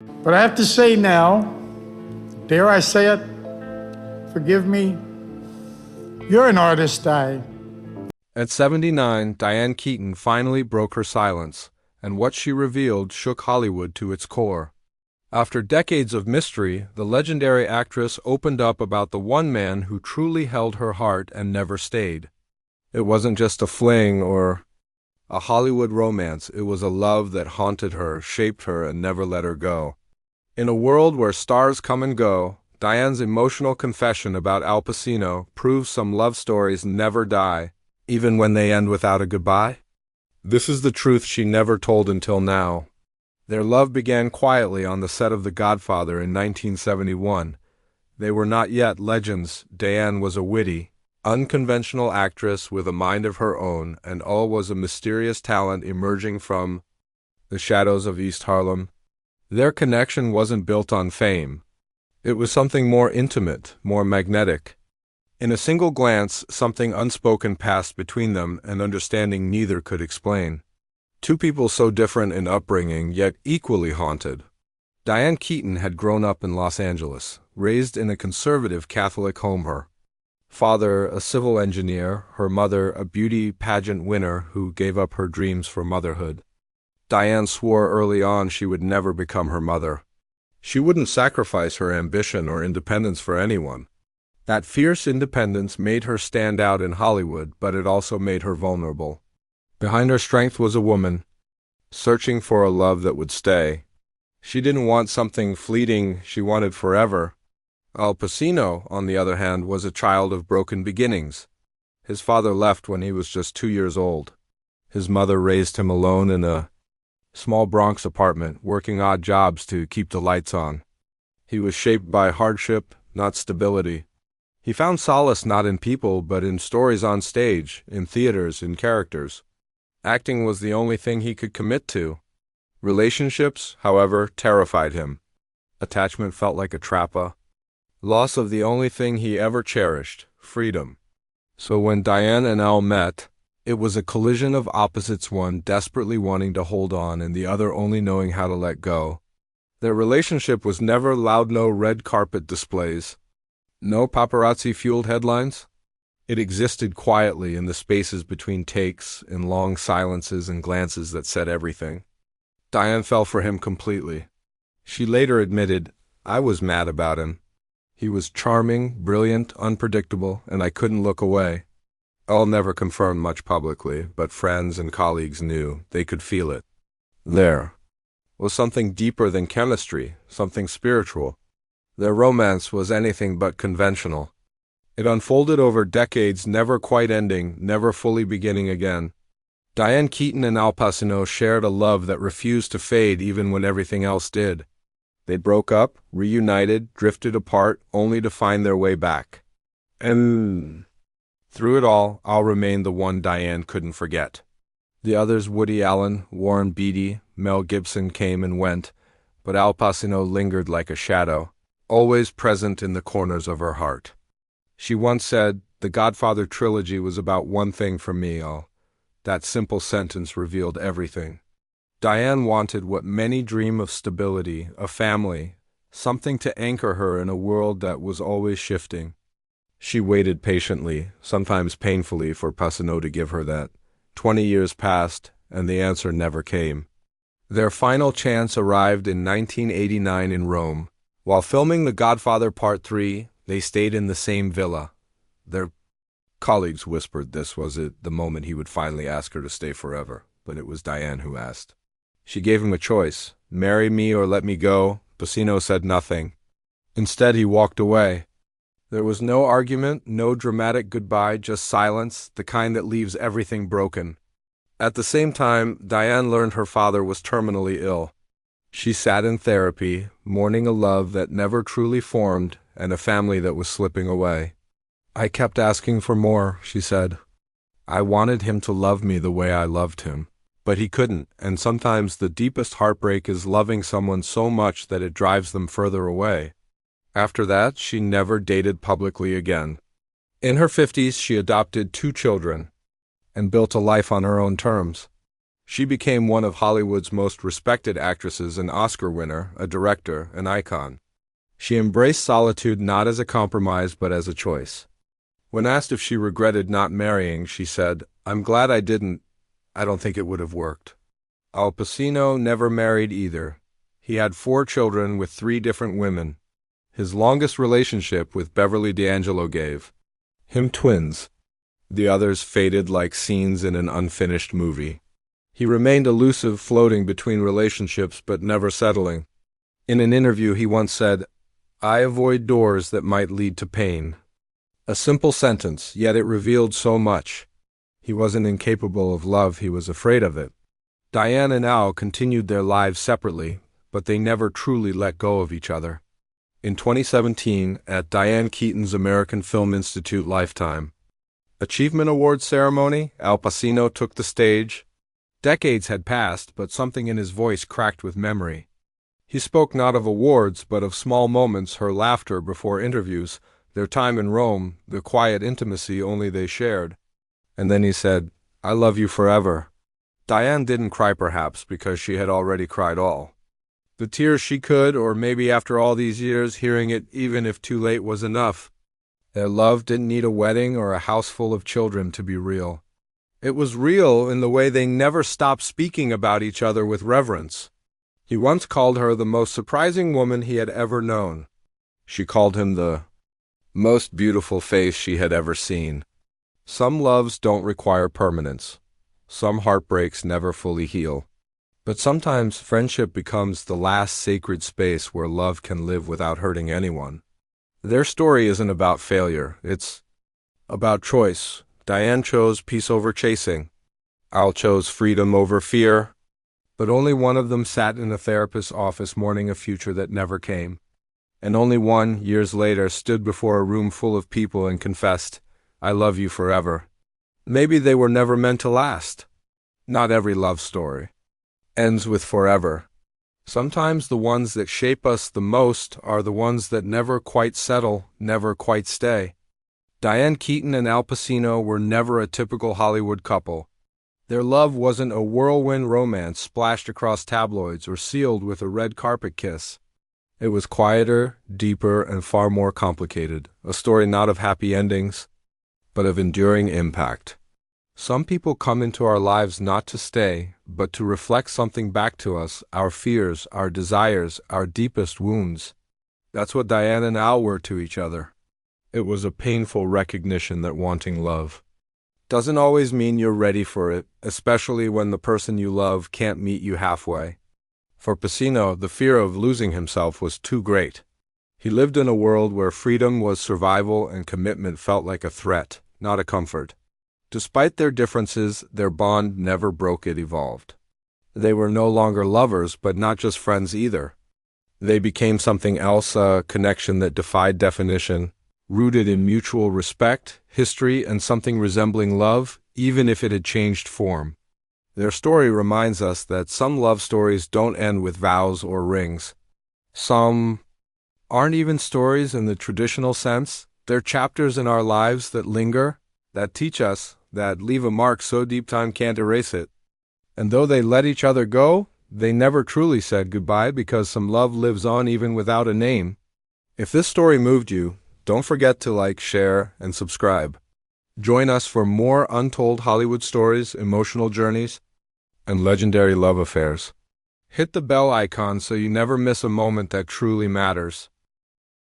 But I have to say now, dare I say it, forgive me, you're an artist, At 79, Diane Keaton finally broke her silence, and what she revealed shook Hollywood to its core. After decades of mystery, the legendary actress opened up about the one man who truly held her heart and never stayed. It wasn't just a fling or a Hollywood romance, it was a love that haunted her, shaped her, and never let her go. In a world where stars come and go, Diane's emotional confession about Al Pacino proves some love stories never die, even when they end without a goodbye. This is the truth she never told until now. Their love began quietly on the set of The Godfather in 1971. They were not yet legends. Diane was a witty, unconventional actress with a mind of her own, and Al was a mysterious talent emerging from the shadows of East Harlem. Their connection wasn't built on fame. It was something more intimate, more magnetic. In a single glance, something unspoken passed between them, an understanding neither could explain. Two people so different in upbringing, yet equally haunted. Diane Keaton had grown up in Los Angeles, raised in a conservative Catholic home. Her father, a civil engineer, her mother, a beauty pageant winner who gave up her dreams for motherhood. Diane swore early on she would never become her mother. She wouldn't sacrifice her ambition or independence for anyone. That fierce independence made her stand out in Hollywood, but it also made her vulnerable. Behind her strength was a woman, searching for a love that would stay. She didn't want something fleeting, she wanted forever. Al Pacino, on the other hand, was a child of broken beginnings. His father left when he was just 2 years old. His mother raised him alone in a small Bronx apartment, working odd jobs to keep the lights on. He was shaped by hardship, not stability. He found solace not in people, but in stories on stage, in theaters, in characters. Acting was the only thing he could commit to. Relationships, however, terrified him. Attachment felt like a trap. Loss of the only thing he ever cherished, freedom. So when Diane and Al met, it was a collision of opposites, one desperately wanting to hold on and the other only knowing how to let go. Their relationship was never loud, no red carpet displays, no paparazzi-fueled headlines. It existed quietly in the spaces between takes, in long silences and glances that said everything. Diane fell for him completely. She later admitted, "I was mad about him. He was charming, brilliant, unpredictable, and I couldn't look away." Al never confirmed much publicly, but friends and colleagues knew. They could feel it. There was something deeper than chemistry, something spiritual. Their romance was anything but conventional. It unfolded over decades, never quite ending, never fully beginning again. Diane Keaton and Al Pacino shared a love that refused to fade even when everything else did. They broke up, reunited, drifted apart, only to find their way back. And through it all, Al remained the one Diane couldn't forget. The others, Woody Allen, Warren Beatty, Mel Gibson, came and went, but Al Pacino lingered like a shadow, always present in the corners of her heart. She once said, "The Godfather trilogy was about one thing for me, Al." That simple sentence revealed everything. Diane wanted what many dream of: stability, a family, something to anchor her in a world that was always shifting. She waited patiently, sometimes painfully, for Pacino to give her that. 20 years passed, and the answer never came. Their final chance arrived in 1989 in Rome. While filming The Godfather Part 3, they stayed in the same villa. Their colleagues whispered this was the moment he would finally ask her to stay forever, but it was Diane who asked. She gave him a choice: marry me or let me go. Pacino said nothing. Instead, he walked away. There was no argument, no dramatic goodbye, just silence, the kind that leaves everything broken. At the same time, Diane learned her father was terminally ill. She sat in therapy, mourning a love that never truly formed and a family that was slipping away. "I kept asking for more," she said. "I wanted him to love me the way I loved him. But he couldn't, and sometimes the deepest heartbreak is loving someone so much that it drives them further away." After that, she never dated publicly again. In her 50s, she adopted 2 children and built a life on her own terms. She became one of Hollywood's most respected actresses, an Oscar winner, a director, an icon. She embraced solitude not as a compromise but as a choice. When asked if she regretted not marrying, she said, "I'm glad I didn't. I don't think it would have worked." Al Pacino never married either. He had 4 children with 3 different women. His longest relationship with Beverly D'Angelo gave him twins. The others faded like scenes in an unfinished movie. He remained elusive, floating between relationships but never settling. In an interview, he once said, "I avoid doors that might lead to pain." A simple sentence, yet it revealed so much. He wasn't incapable of love, he was afraid of it. Diane and Al continued their lives separately, but they never truly let go of each other. In 2017, at Diane Keaton's American Film Institute Lifetime Achievement Awards ceremony, Al Pacino took the stage. Decades had passed, but something in his voice cracked with memory. He spoke not of awards, but of small moments, her laughter before interviews, their time in Rome, the quiet intimacy only they shared. And then he said, "I love you forever." Diane didn't cry perhaps because she had already cried all the tears she could, or maybe after all these years, hearing it even if too late was enough. Their love didn't need a wedding or a house full of children to be real. It was real in the way they never stopped speaking about each other with reverence. He once called her the most surprising woman he had ever known. She called him the most beautiful face she had ever seen. Some loves don't require permanence. Some heartbreaks never fully heal. But sometimes friendship becomes the last sacred space where love can live without hurting anyone. Their story isn't about failure, it's about choice. Diane chose peace over chasing. Al chose freedom over fear. But only one of them sat in a therapist's office mourning a future that never came. And only one, years later, stood before a room full of people and confessed, "I love you forever." Maybe they were never meant to last. Not every love story ends with forever. Sometimes the ones that shape us the most are the ones that never quite settle, never quite stay. Diane Keaton and Al Pacino were never a typical Hollywood couple. Their love wasn't a whirlwind romance splashed across tabloids or sealed with a red carpet kiss. It was quieter, deeper, and far more complicated, a story not of happy endings, but of enduring impact. Some people come into our lives not to stay, but to reflect something back to us, our fears, our desires, our deepest wounds. That's what Diane and Al were to each other. It was a painful recognition that wanting love doesn't always mean you're ready for it, especially when the person you love can't meet you halfway. For Pacino, the fear of losing himself was too great. He lived in a world where freedom was survival and commitment felt like a threat, not a comfort. Despite their differences, their bond never broke, it evolved. They were no longer lovers, but not just friends either. They became something else, a connection that defied definition, rooted in mutual respect, history, and something resembling love, even if it had changed form. Their story reminds us that some love stories don't end with vows or rings. Some aren't even stories in the traditional sense. They're chapters in our lives that linger, that teach us, that leave a mark so deep time can't erase it. And though they let each other go, they never truly said goodbye because some love lives on even without a name. If this story moved you, don't forget to like, share, and subscribe. Join us for more untold Hollywood stories, emotional journeys, and legendary love affairs. Hit the bell icon so you never miss a moment that truly matters.